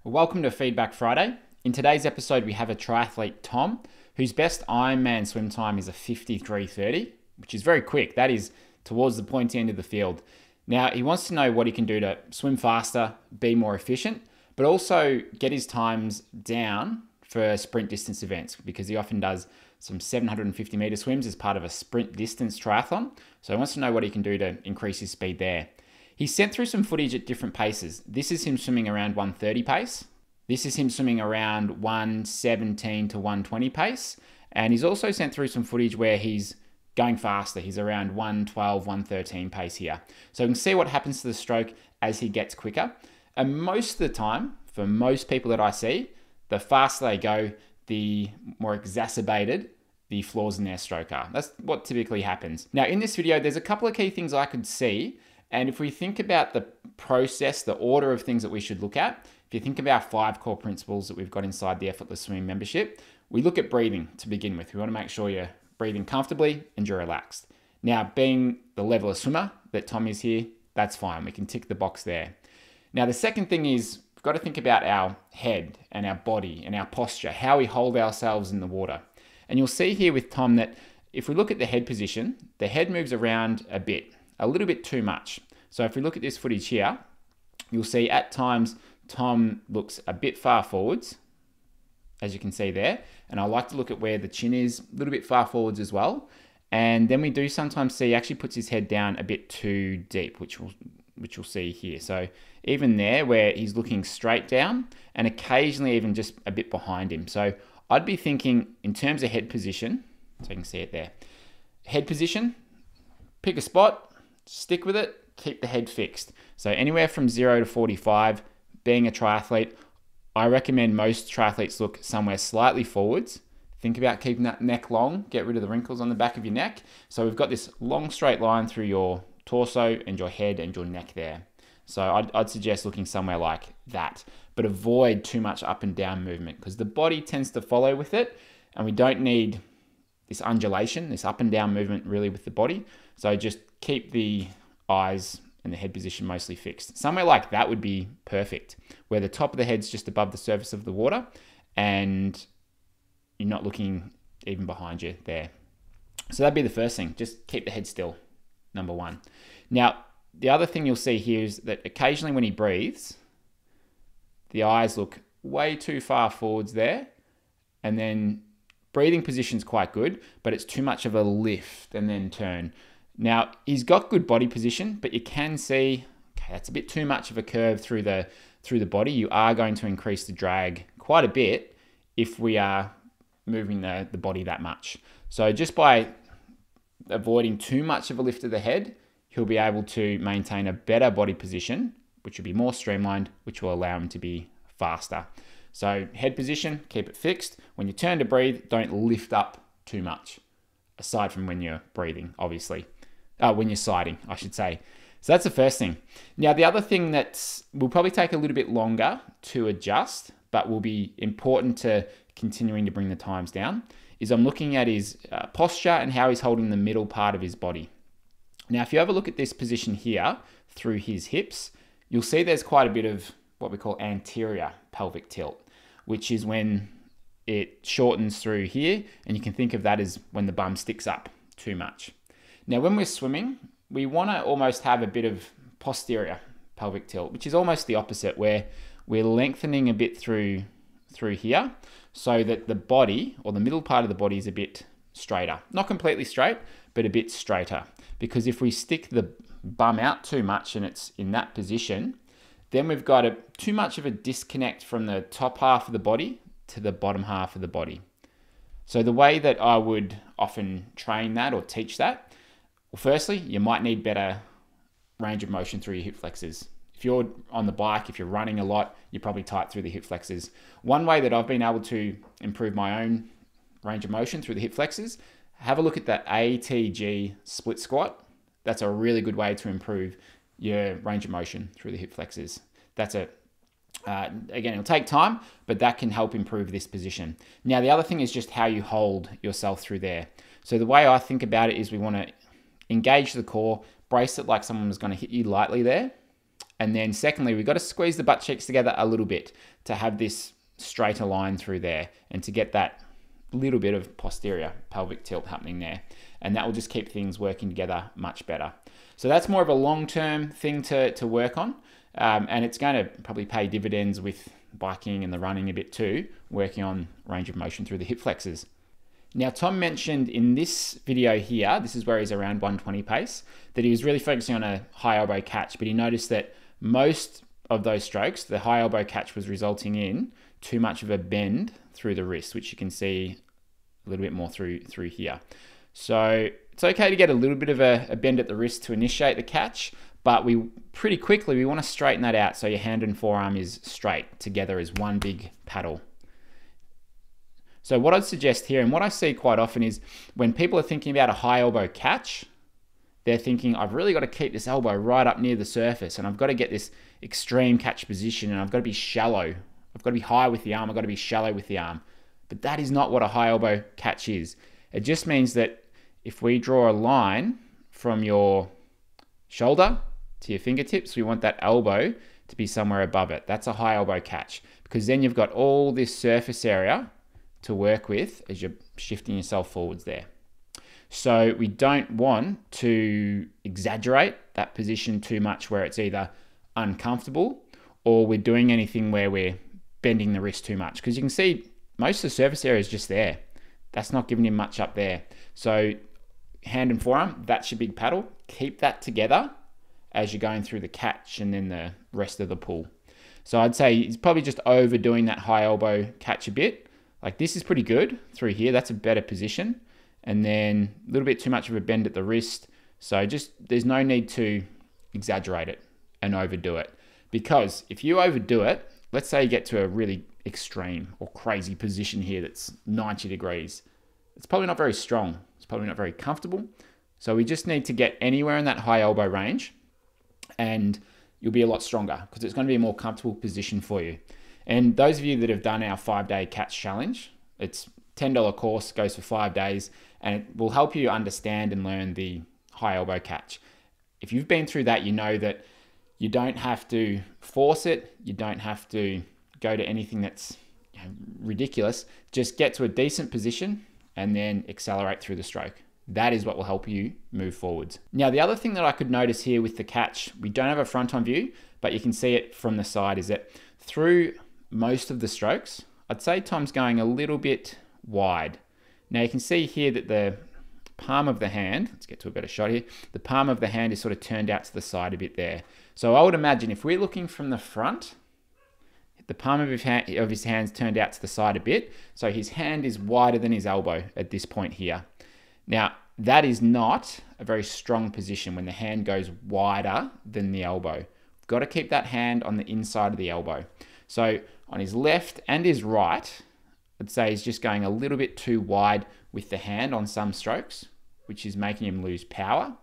Welcome to Feedback Friday. In today's episode, we have a triathlete, Tom, whose best Ironman swim time is a 53:30, which is very quick. That is towards the pointy end of the field. Now, he wants to know what he can do to swim faster, be more efficient, but also get his times down for sprint distance events, because he often does some 750 meter swims as part of a sprint distance triathlon. So he wants to know what he can do to increase his speed there. He sent through some footage at different paces. This is him swimming around 130 pace. This is him swimming around 117 to 120 pace. And he's also sent through some footage where he's going faster. He's around 112, 113 pace here. So we can see what happens to the stroke as he gets quicker. And most of the time, for most people that I see, the faster they go, the more exacerbated the flaws in their stroke are. That's what typically happens. Now in this video, there's a couple of key things I could see. And if we think about the process, the order of things that we should look at, if you think of our 5 core principles that we've got inside the Effortless Swimming membership, we look at breathing to begin with. We want to make sure you're breathing comfortably and you're relaxed. Now, being the level of swimmer that Tom is here, that's fine. We can tick the box there. Now, the second thing is we've got to think about our head and our body and our posture, how we hold ourselves in the water. And you'll see here with Tom that if we look at the head position, the head moves around a little bit too much. So if we look at this footage here, you'll see at times Tom looks a bit far forwards, as you can see there. And I like to look at where the chin is, a little bit far forwards as well. And then we do sometimes see he actually puts his head down a bit too deep, which you'll see here. So even there where he's looking straight down and occasionally even just a bit behind him. So I'd be thinking in terms of head position, so you can see it there. Head position, pick a spot, stick with it, keep the head fixed. So anywhere from 0 to 45, being a triathlete, I recommend most triathletes look somewhere slightly forwards. Think about keeping that neck long, get rid of the wrinkles on the back of your neck. So we've got this long straight line through your torso and your head and your neck there. So I'd suggest looking somewhere like that, but avoid too much up and down movement because the body tends to follow with it and we don't need this undulation, this up and down movement really with the body. So just keep the eyes and the head position mostly fixed. Somewhere like that would be perfect, where the top of the head's just above the surface of the water and you're not looking even behind you there. So that'd be the first thing, just keep the head still, number one. Now, the other thing you'll see here is that occasionally when he breathes, the eyes look way too far forwards there, and then breathing position's quite good, but it's too much of a lift and then turn. Now, he's got good body position, but you can see, okay, that's a bit too much of a curve through the body. You are going to increase the drag quite a bit if we are moving the body that much. So just by avoiding too much of a lift of the head, he'll be able to maintain a better body position, which will be more streamlined, which will allow him to be faster. So head position, keep it fixed. When you turn to breathe, don't lift up too much, aside from when you're breathing, obviously. When you're siding, I should say. So that's the first thing. Now, the other thing that will probably take a little bit longer to adjust, but will be important to continuing to bring the times down, is I'm looking at his posture and how he's holding the middle part of his body. Now, if you have a look at this position here through his hips, you'll see there's quite a bit of what we call anterior pelvic tilt, which is when it shortens through here, and you can think of that as when the bum sticks up too much. Now, when we're swimming, we want to almost have a bit of posterior pelvic tilt, which is almost the opposite, where we're lengthening a bit through here so that the body or the middle part of the body is a bit straighter. Not completely straight, but a bit straighter. Because if we stick the bum out too much and it's in that position, then we've got too much of a disconnect from the top half of the body to the bottom half of the body. So the way that I would often train that or teach that, well, firstly, you might need better range of motion through your hip flexors. If you're on the bike, if you're running a lot, you're probably tight through the hip flexors. One way that I've been able to improve my own range of motion through the hip flexors, have a look at that ATG split squat. That's a really good way to improve your range of motion through the hip flexors. Again, it'll take time, but that can help improve this position. Now, the other thing is just how you hold yourself through there. So the way I think about it is we want to engage the core, brace it like someone was going to hit you lightly there, And then secondly, we've got to squeeze the butt cheeks together a little bit to have this straighter line through there and to get that little bit of posterior pelvic tilt happening there. And that will just keep things working together much better. So that's more of a long-term thing to work on. And it's going to probably pay dividends with biking and the running a bit too, working on range of motion through the hip flexors. Now, Tom mentioned in this video here, this is where he's around 120 pace, that he was really focusing on a high elbow catch, but he noticed that most of those strokes, the high elbow catch was resulting in too much of a bend through the wrist, which you can see a little bit more through here. So it's okay to get a little bit of a bend at the wrist to initiate the catch, but pretty quickly we want to straighten that out so your hand and forearm is straight together as one big paddle. So what I'd suggest here, and what I see quite often, is when people are thinking about a high elbow catch, they're thinking, I've really got to keep this elbow right up near the surface, and I've got to get this extreme catch position, and I've got to be shallow. I've got to be high with the arm, I've got to be shallow with the arm. But that is not what a high elbow catch is. It just means that if we draw a line from your shoulder to your fingertips, we want that elbow to be somewhere above it. That's a high elbow catch, because then you've got all this surface area to work with as you're shifting yourself forwards there. So we don't want to exaggerate that position too much where it's either uncomfortable or we're doing anything where we're bending the wrist too much, because you can see most of the surface area is just there. That's not giving him much up there. So hand and forearm, that's your big paddle. Keep that together as you're going through the catch and then the rest of the pull. So I'd say he's probably just overdoing that high elbow catch a bit. Like this is pretty good through here. That's a better position. And then a little bit too much of a bend at the wrist. So there's no need to exaggerate it and overdo it. Because if you overdo it, let's say you get to a really extreme or crazy position here that's 90 degrees. It's probably not very strong. It's probably not very comfortable. So we just need to get anywhere in that high elbow range and you'll be a lot stronger because it's going to be a more comfortable position for you. And those of you that have done our 5-day catch challenge, it's $10 course, goes for 5 days, and it will help you understand and learn the high elbow catch. If you've been through that, you know that you don't have to force it. You don't have to go to anything that's ridiculous. Just get to a decent position and then accelerate through the stroke. That is what will help you move forwards. Now, the other thing that I could notice here with the catch, we don't have a front-on view, but you can see it from the side, is that through most of the strokes, I'd say Tom's going a little bit wide. Now you can see here that the palm of the hand, let's get to a better shot here, the palm of the hand is sort of turned out to the side a bit there. So I would imagine if we're looking from the front, the palm of his hand's turned out to the side a bit, so his hand is wider than his elbow at this point here. Now, that is not a very strong position when the hand goes wider than the elbow. We've got to keep that hand on the inside of the elbow. So on his left and his right, I'd say he's just going a little bit too wide with the hand on some strokes, which is making him lose power.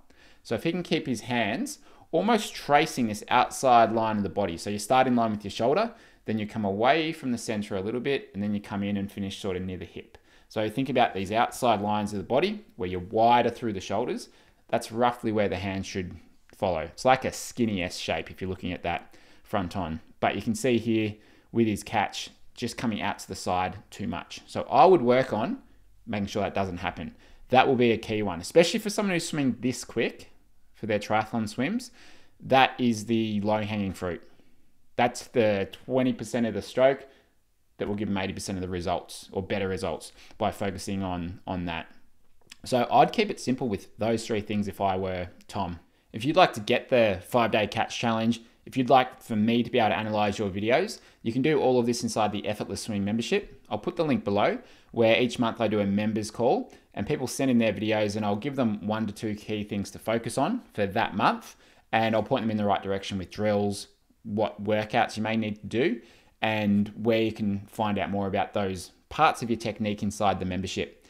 So if he can keep his hands almost tracing this outside line of the body. So you start in line with your shoulder, then you come away from the center a little bit, and then you come in and finish sort of near the hip. So think about these outside lines of the body where you're wider through the shoulders. That's roughly where the hand should follow. It's like a skinny S shape if you're looking at that front on. But you can see here with his catch just coming out to the side too much. So I would work on making sure that doesn't happen. That will be a key one, especially for someone who's swimming this quick for their triathlon swims. That is the low-hanging fruit. That's the 20% of the stroke that will give them 80% of the results or better results by focusing on that. So I'd keep it simple with those three things if I were Tom. If you'd like to get the 5-day catch challenge, if you'd like for me to be able to analyze your videos, you can do all of this inside the Effortless Swimming membership. I'll put the link below where each month I do a members call and people send in their videos and I'll give them 1 to 2 key things to focus on for that month. And I'll point them in the right direction with drills, what workouts you may need to do, and where you can find out more about those parts of your technique inside the membership.